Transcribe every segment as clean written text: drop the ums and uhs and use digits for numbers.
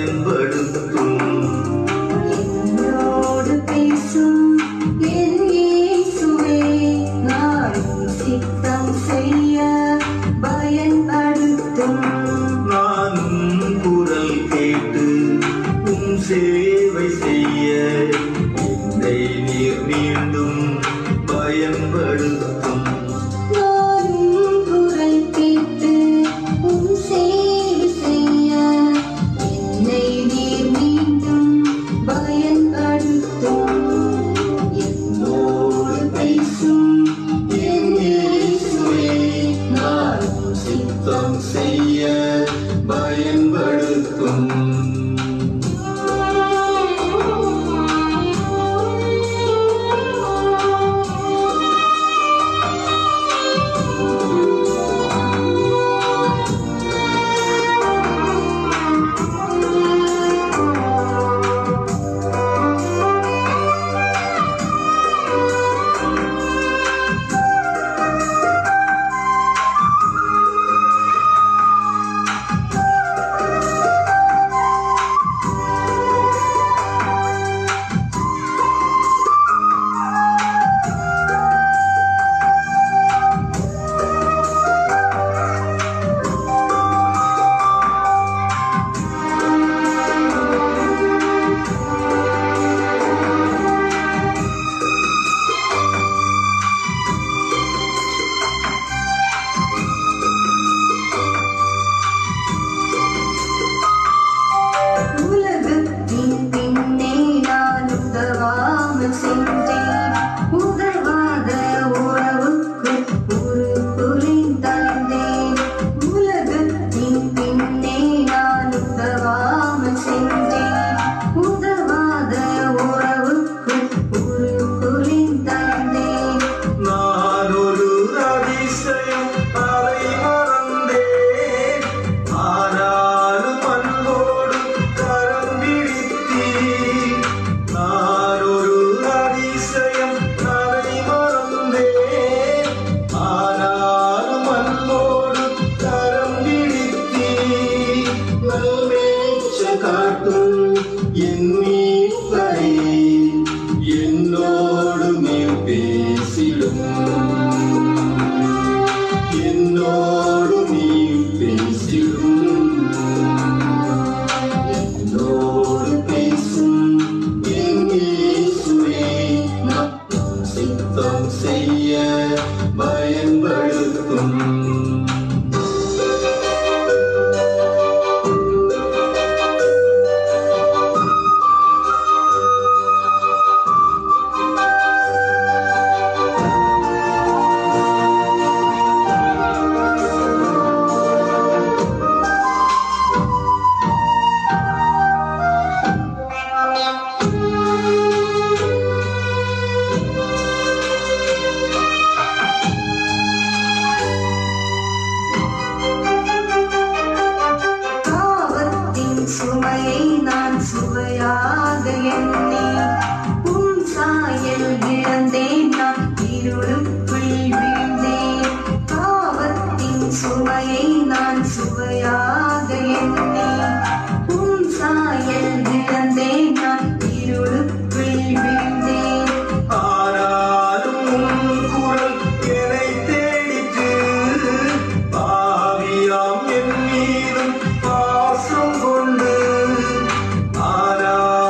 பயன்படுத்தும். என்னோடு பேசும் என் இயேசுவே, நான் சித்தம் செய்ய பயன்படுத்தும். நானும் குரல் கேட்டு சேவை செய்ய என்னை நீர் மீண்டும் பயன்படுத்தும். நானும் குரல் கேட்டு சேவை செய்ய என்னை நீர் மீண்டும் பயன்படுத்தும். என்னோடு பேசும் என் இயேசுவே, நான் சித்தம் செய்ய பயன்படுத்தும். என்னோடு நீர் பேசிடும். என்னோடு நீர் பேசிடும். என்னோடு பேசும் என் இயேசுவே, நான் சித்தம் செய்ய பயன்படுத்தும். சுமையை நான் சுவையாக எண்ணி உன் சாயல் இழந்தேன். நான் இருளுக்குள் வீழ்ந்தேன். பாவத்தின் சுமையை நான் சுவையாக எண்ணி உன் சாயல் இழந்தேன். நான் இருளுக்குள் வீழ்ந்தேன். ஆனாலும் குரல் என்னை தேடிற்று. பாவியாம் என் மீதும் பாசம் கொண்டு. ஆனாலும்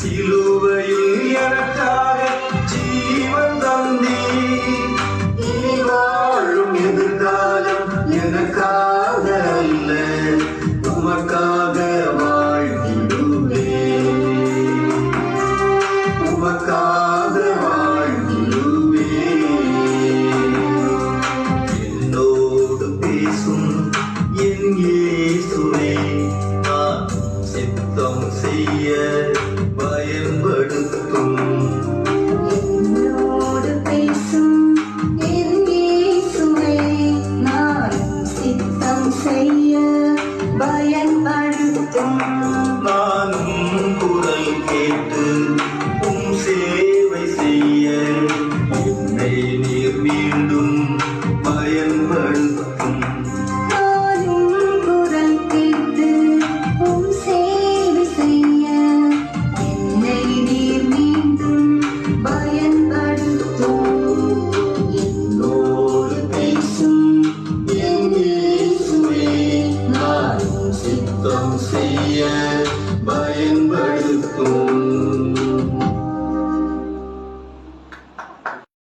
சிலுவையில் எனக்காக ஜீவன் தந்தீர். இனி வாழும் எதிர்காலம் எனக்காக அல்ல, உமக்காக வாழ்ந்திடுவேன், உமக்காக வாழ்ந்திடுவேன். என்னோடு பேசும் என் இயேசுவே, நான் சித்தம் செய்ய